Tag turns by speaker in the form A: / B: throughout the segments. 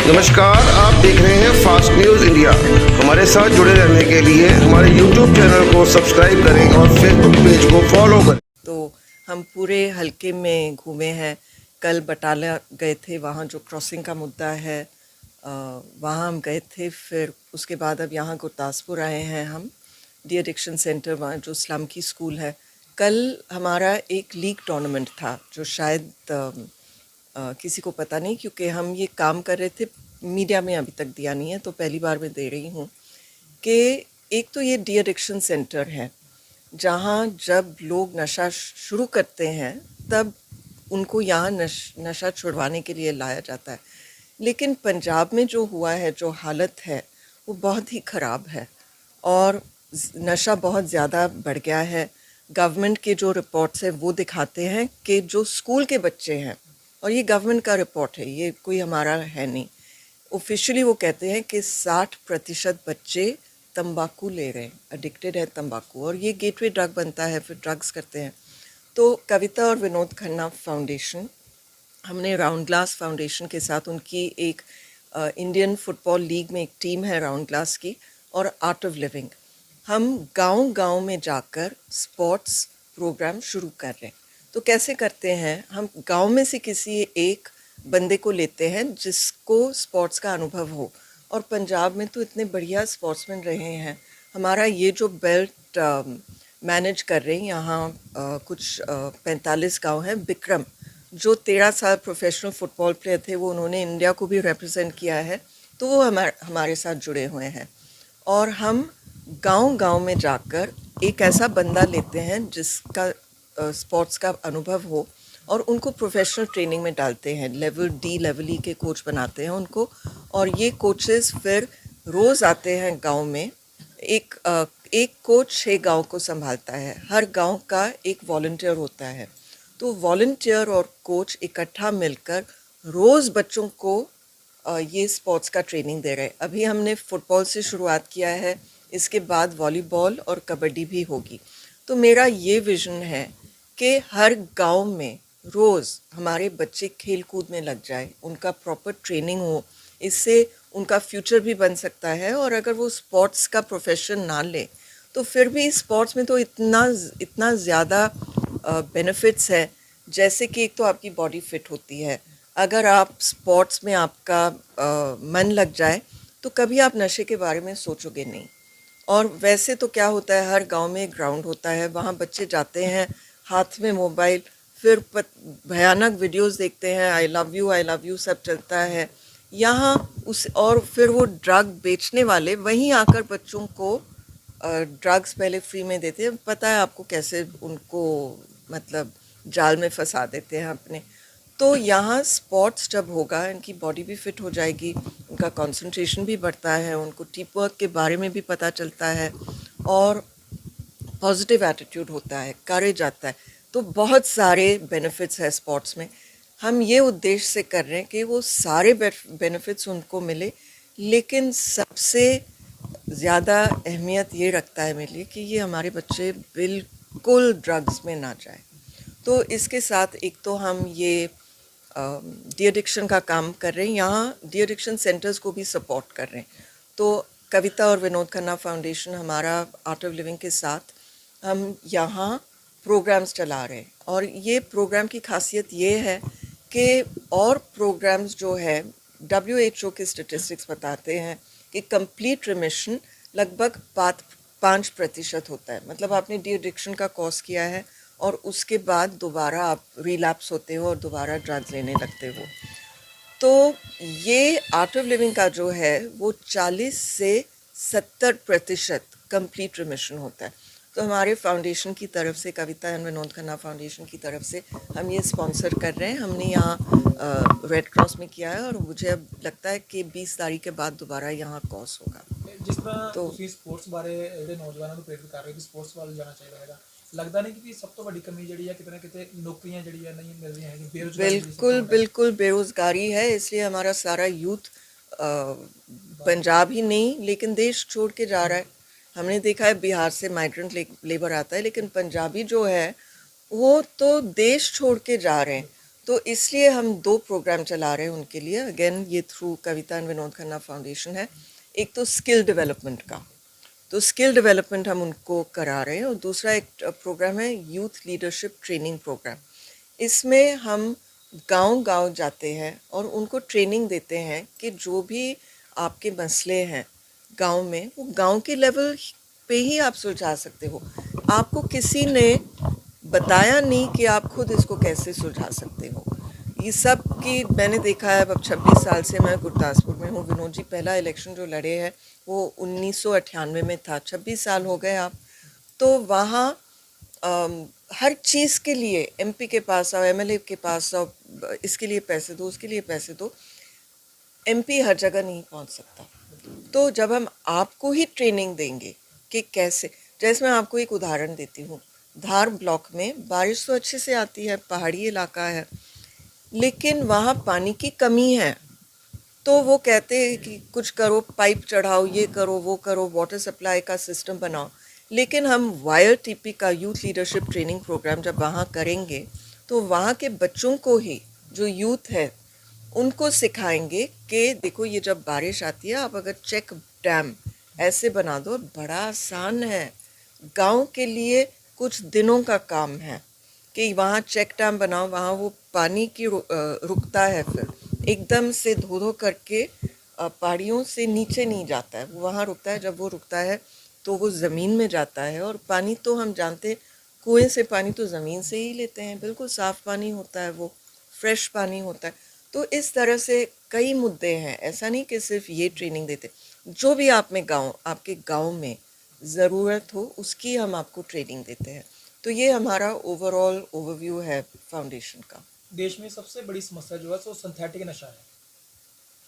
A: नमस्कार, आप देख रहे हैं फास्ट न्यूज़ इंडिया। हमारे साथ जुड़े रहने के लिए हमारे यूट्यूब चैनल को सब्सक्राइब करें और फेसबुक पेज को फॉलो करें।
B: तो हम पूरे हलके में घूमे हैं। कल बटाला गए थे, वहाँ जो क्रॉसिंग का मुद्दा है वहाँ हम गए थे। फिर उसके बाद अब यहाँ गुरदासपुर आए हैं हम, डी एडिक्शन सेंटर, वहाँ जो स्लम की स्कूल है। कल हमारा एक लीग टूर्नामेंट था जो शायद किसी को पता नहीं, क्योंकि हम ये काम कर रहे थे, मीडिया में अभी तक दिया नहीं है, तो पहली बार मैं दे रही हूँ कि एक तो ये डी एडिक्शन सेंटर है जहाँ जब लोग नशा शुरू करते हैं तब उनको यहाँ नशा छुड़वाने के लिए लाया जाता है। लेकिन पंजाब में जो हुआ है, जो हालत है, वो बहुत ही ख़राब है और नशा बहुत ज़्यादा बढ़ गया है। गवर्नमेंट के जो रिपोर्ट्स हैं वो दिखाते हैं कि जो स्कूल के बच्चे हैं, और ये गवर्नमेंट का रिपोर्ट है, ये कोई हमारा है नहीं, ऑफिशियली वो कहते हैं कि 60% बच्चे तंबाकू ले रहे हैं, एडिक्टेड है तंबाकू, और ये गेटवे ड्रग बनता है, फिर ड्रग्स करते हैं। तो कविता और विनोद खन्ना फाउंडेशन, हमने राउंड ग्लास फाउंडेशन के साथ, उनकी एक इंडियन फुटबॉल लीग में एक टीम है राउंड ग्लास की, और आर्ट ऑफ लिविंग, हम गांव-गांव में जाकर स्पोर्ट्स प्रोग्राम शुरू कर रहे हैं। तो कैसे करते हैं, हम गांव में से किसी एक बंदे को लेते हैं जिसको स्पोर्ट्स का अनुभव हो, और पंजाब में तो इतने बढ़िया स्पोर्ट्समैन रहे हैं। हमारा ये जो बेल्ट मैनेज कर रहे हैं यहाँ कुछ 45 गांव हैं। विक्रम जो 13 साल प्रोफेशनल फ़ुटबॉल प्लेयर थे, वो उन्होंने इंडिया को भी रिप्रेजेंट किया है, तो वो हमारे साथ जुड़े हुए हैं। और हम गांव-गांव में जाकर एक ऐसा बंदा लेते हैं जिसका स्पोर्ट्स का अनुभव हो, और उनको प्रोफेशनल ट्रेनिंग में डालते हैं। लेवल डी, लेवल ई के कोच बनाते हैं उनको, और ये कोचेस फिर रोज़ आते हैं गांव में। एक कोच 6 गांव को संभालता है, हर गांव का एक वॉलंटियर होता है। तो वॉलंटियर और कोच इकट्ठा मिलकर रोज़ बच्चों को ये स्पोर्ट्स का ट्रेनिंग दे रहे हैं। अभी हमने फ़ुटबॉल से शुरुआत किया है, इसके बाद वॉलीबॉल और कबड्डी भी होगी। तो मेरा ये विज़न है कि हर गांव में रोज़ हमारे बच्चे खेल कूद में लग जाए, उनका प्रॉपर ट्रेनिंग हो, इससे उनका फ्यूचर भी बन सकता है। और अगर वो स्पोर्ट्स का प्रोफेशन ना ले तो फिर भी स्पोर्ट्स में तो इतना ज़्यादा बेनिफिट्स है, जैसे कि एक तो आपकी बॉडी फिट होती है। अगर आप स्पोर्ट्स में आपका मन लग जाए तो कभी आप नशे के बारे में सोचोगे नहीं। और वैसे तो क्या होता है, हर गांव में एक ग्राउंड होता है, वहाँ बच्चे जाते हैं, हाथ में मोबाइल, फिर भयानक वीडियोस देखते हैं, आई लव यू सब चलता है यहाँ उस, और फिर वो ड्रग बेचने वाले वहीं आकर बच्चों को ड्रग्स पहले फ्री में देते हैं। पता है आपको कैसे उनको मतलब जाल में फंसा देते हैं अपने। तो यहाँ स्पोर्ट्स जब होगा, इनकी बॉडी भी फिट हो जाएगी, उनका कंसंट्रेशन भी बढ़ता है, उनको टीप वर्क के बारे में भी पता चलता है, और पॉजिटिव एटीट्यूड होता है, करेज आता है। तो बहुत सारे बेनिफिट्स है स्पोर्ट्स में। हम ये उद्देश्य से कर रहे हैं कि वो सारे बेनिफिट्स उनको मिले, लेकिन सबसे ज़्यादा अहमियत ये रखता है मेरे लिए कि ये हमारे बच्चे बिल्कुल ड्रग्स में ना जाए। तो इसके साथ एक तो हम ये डी एडिक्शन का काम कर रहे हैं, यहाँ डी एडिक्शन सेंटर्स को भी सपोर्ट कर रहे हैं। तो कविता और विनोद खन्ना फाउंडेशन, हमारा आर्ट ऑफ लिविंग के साथ हम यहाँ प्रोग्राम्स चला रहे हैं। और ये प्रोग्राम की खासियत ये है कि और प्रोग्राम्स जो है, WHO के स्टेटिस्टिक्स बताते हैं कि कंप्लीट रिमिशन लगभग 5% होता है। मतलब आपने डी एडिक्शन का कोर्स किया है और उसके बाद दोबारा आप रिलैप्स होते हो और दोबारा ड्रग्स लेने लगते हो। तो ये आर्ट ऑफ लिविंग का जो है वो 40 से 70% कंप्लीट रिमिशन होता है। तो हमारे फाउंडेशन की तरफ से, कविता एंड विनोद खन्ना फाउंडेशन की तरफ से, हम ये स्पॉन्सर कर रहे हैं। हमने यहाँ रेड क्रॉस में किया है, और मुझे अब लगता है कि 20 तारीख के बाद दोबारा यहाँ कोर्स होगा।
C: जिस तरह ਤੁਸੀਂ ਸਪੋਰਟਸ ਬਾਰੇ ਜਿਹੜੇ ਨੌਜਵਾਨਾਂ ਨੂੰ ਪ੍ਰੇਰਿਤ ਕਰ ਰਹੇ ਕਿ ਸਪੋਰਟਸ ਵੱਲ ਜਾਣਾ ਚਾਹੀਦਾ ਹੈਗਾ, ਲੱਗਦਾ ਨਹੀਂ ਕਿ ਸਭ ਤੋਂ ਵੱਡੀ ਕਮੀ ਜਿਹੜੀ ਹੈ ਕਿਤੇ ਨਾ ਕਿਤੇ ਨੌਕਰੀਆਂ ਜਿਹੜੀਆਂ ਨਹੀਂ ਮਿਲ ਰਹੀਆਂ ਹੈਗੀਆਂ,
B: बेरोजगारी? बिल्कुल बेरोजगारी है, इसलिए हमारा सारा यूथ पंजाब ही नहीं लेकिन देश छोड़ के जा रहा है। हमने देखा है बिहार से माइग्रेंट लेबर आता है, लेकिन पंजाबी जो है वो तो देश छोड़ के जा रहे हैं। तो इसलिए हम 2 प्रोग्राम चला रहे हैं उनके लिए। अगेन ये through Kavita and Vinod Khanna foundation है। एक तो स्किल डेवलपमेंट का, तो स्किल डेवलपमेंट हम उनको करा रहे हैं, और दूसरा एक प्रोग्राम है यूथ लीडरशिप ट्रेनिंग प्रोग्राम। इसमें हम गांव-गांव जाते हैं और उनको ट्रेनिंग देते हैं कि जो भी आपके मसले हैं गांव में, वो गांव के लेवल पे ही आप सुलझा सकते हो। आपको किसी ने बताया नहीं कि आप खुद इसको कैसे सुलझा सकते हो। ये सब की मैंने देखा है। अब 26 साल से मैं गुरदासपुर में हूँ। विनोद जी पहला इलेक्शन जो लड़े हैं वो 1998 में था। 26 साल हो गए आप। तो वहाँ हर चीज़ के लिए एमपी के पास आओ, एमएलए के पास आओ, इसके लिए पैसे दो, उसके लिए पैसे दो। एमपी हर जगह नहीं पहुँच सकता। तो जब हम आपको ही ट्रेनिंग देंगे कि कैसे, जैसे मैं आपको एक उदाहरण देती हूँ। धार ब्लॉक में बारिश तो अच्छे से आती है, पहाड़ी इलाका है, लेकिन वहाँ पानी की कमी है। तो वो कहते हैं कि कुछ करो, पाइप चढ़ाओ, ये करो, वो करो, वाटर सप्लाई का सिस्टम बनाओ। लेकिन हम वायर टीपी का यूथ लीडरशिप ट्रेनिंग प्रोग्राम जब वहाँ करेंगे, तो वहाँ के बच्चों को ही, जो यूथ है, उनको सिखाएंगे कि देखो ये जब बारिश आती है, आप अगर चेक डैम ऐसे बना दो, बड़ा आसान है। गांव के लिए कुछ दिनों का काम है कि वहाँ चेक डैम बनाओ, वहाँ वो पानी की रुकता है, फिर एकदम से धो धो करके पहाड़ियों से नीचे नहीं जाता है, वो वहाँ रुकता है। जब वो रुकता है तो वो ज़मीन में जाता है। और पानी तो हम जानते हैं, कुएं से पानी तो ज़मीन से ही लेते हैं, बिल्कुल साफ़ पानी होता है, वो फ्रेश पानी होता है। तो इस तरह से कई मुद्दे हैं। ऐसा नहीं कि सिर्फ ये ट्रेनिंग देते, जो भी आपके गांव में ज़रूरत हो उसकी हम आपको ट्रेनिंग देते हैं। तो ये हमारा ओवरऑल ओवरव्यू है फाउंडेशन का।
C: देश में सबसे बड़ी समस्या जो है सो सिंथेटिक नशा है।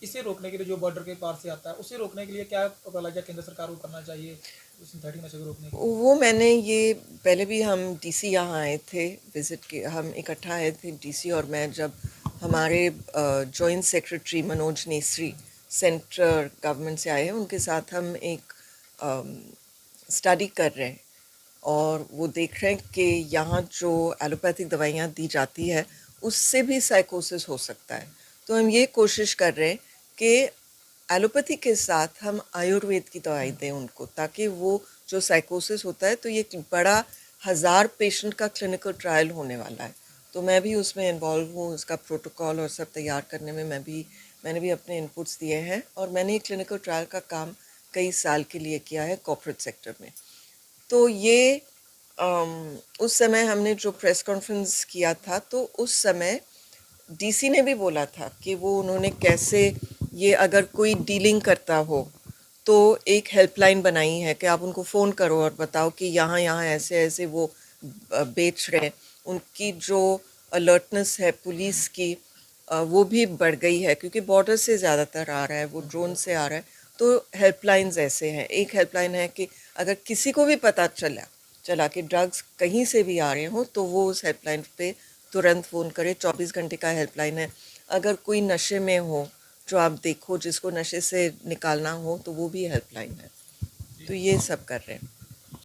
C: इसे रोकने के लिए, जो बॉर्डर के पार से आता है, उसे रोकने के लिए क्या उपलब्ध केंद्र सरकार को करना चाहिए सिंथेटिक नशे को रोकने के लिए?
B: वो मैंने ये पहले भी हम डीसी यहाँ आए थे, विजिट के हम इकट्ठा आए थे डीसी और मैं। जब हमारे joint secretary Manoj necessary central government से आए हैं, उनके साथ हम एक स्टडी कर रहे हैं और वो देख रहे हैं कि यहाँ जो एलोपैथिक दवाइयाँ दी जाती है उससे भी साइकोसिस हो सकता है। तो हम ये कोशिश कर रहे हैं कि एलोपैथी के साथ हम आयुर्वेद की दवाई दें उनको, ताकि वो जो साइकोसिस होता है, तो ये बड़ा 1000 पेशेंट का क्लिनिकल ट्रायल होने वाला है। तो मैं भी उसमें इन्वॉल्व हूँ, उसका प्रोटोकॉल और सब तैयार करने में मैंने भी अपने इनपुट्स दिए हैं। और मैंने क्लिनिकल ट्रायल का काम कई साल के लिए किया है कॉर्पोरेट सेक्टर में। तो ये उस समय हमने जो प्रेस कॉन्फ्रेंस किया था, तो उस समय डीसी ने भी बोला था कि वो उन्होंने कैसे, ये अगर कोई डीलिंग करता हो तो एक हेल्पलाइन बनाई है कि आप उनको फ़ोन करो और बताओ कि यहाँ यहाँ ऐसे ऐसे वो बेच रहे हैं। उनकी जो अलर्टनेस है पुलिस की, वो भी बढ़ गई है, क्योंकि बॉर्डर से ज़्यादातर आ रहा है, वो ड्रोन से आ रहा है। तो हेल्पलाइंस ऐसे हैं। एक हेल्पलाइन है कि अगर किसी को भी पता चला कि ड्रग्स कहीं से भी आ रहे हों, तो वो उस हेल्पलाइन पे तुरंत फ़ोन करे। 24 घंटे का हेल्पलाइन है। अगर कोई नशे में हो, जो आप देखो, जिसको नशे से निकालना हो, तो वो भी हेल्पलाइन है। तो ये सब कर रहे हैं।